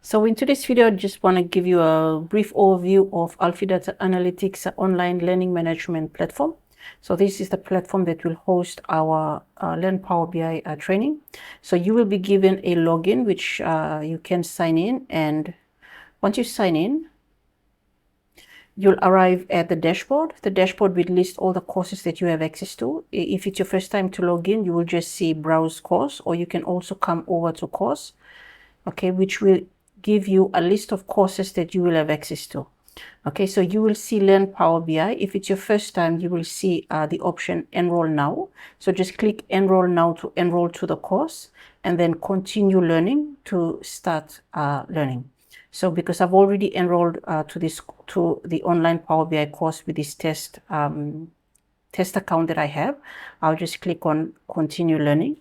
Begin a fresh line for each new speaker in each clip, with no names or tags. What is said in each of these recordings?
So in today's video, I just want to give you a brief overview of Alfidata Analytics online learning management platform. So this is the platform that will host our Learn Power BI training. So you will be given a login, which you can sign in. And once you sign in, you'll arrive at the dashboard. The dashboard will list all the courses that you have access to. If it's your first time to log in, you will just see Browse Course, or you can also come over to Course, okay, which will give you a list of courses that you will have access to. Okay, so you will see Learn Power BI. If it's your first time, you will see the option Enroll Now. So just click Enroll Now to enroll to the course, and then Continue Learning to start learning. So because I've already enrolled to the online Power BI course with this test account that I have, I'll just click on Continue Learning.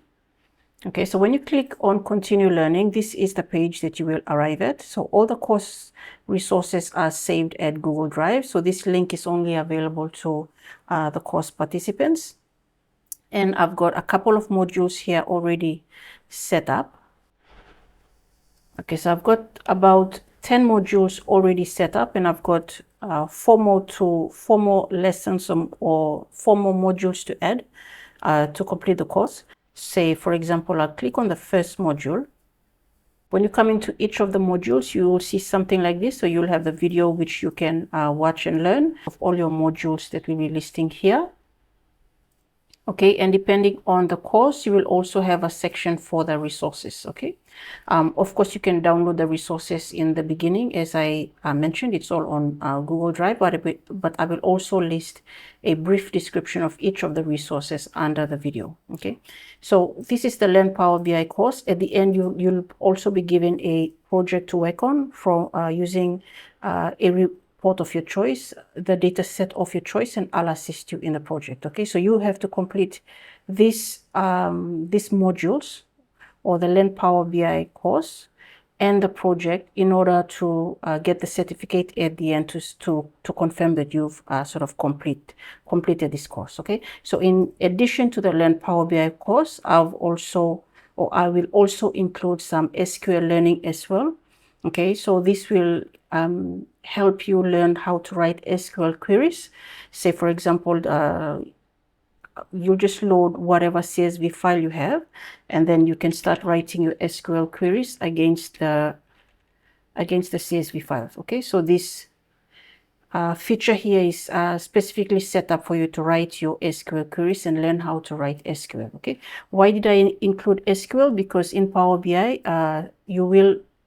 Okay, so when you click on Continue Learning, this is the page that you will arrive at. So all the course resources are saved at Google Drive. So this link is only available to the course participants. And I've got a couple of modules here already set up. Okay, so I've got about 10 modules already set up, and I've got four more lessons or 4 more modules to add to complete the course. Say, for example, I'll click on the first module. When you come into each of the modules, you will see something like this. So you'll have the video which you can watch and learn of all your modules that we'll be listing here. Okay, and depending on the course, you will also have a section for the resources. Okay, of course, you can download the resources in the beginning. As I mentioned, it's all on Google Drive, but I will also list a brief description of each of the resources under the video. Okay, so this is the Learn Power BI course. At the end, you'll also be given a project to work on from using a report of your choice, the data set of your choice, and I'll assist you in the project. Okay, so you have to complete these modules, or the Learn Power BI course and the project, in order to get the certificate at the end to confirm that you've sort of completed this course. Okay, so in addition to the Learn Power BI course, I will also include some SQL learning as well. Okay, so this will help you learn how to write SQL queries. Say, for example, you'll just load whatever CSV file you have, and then you can start writing your SQL queries against the CSV files. Okay, so this feature here is specifically set up for you to write your SQL queries and learn how to write SQL. Okay, why did I include SQL? Because in Power BI,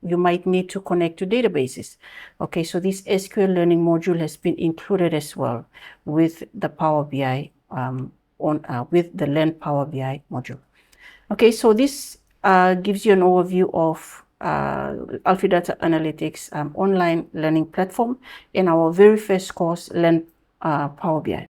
you might need to connect to databases. Okay, so this SQL learning module has been included as well with the Power BI with the Learn Power BI module. Okay, so this gives you an overview of Alfidata Analytics online learning platform in our very first course, Learn Power BI.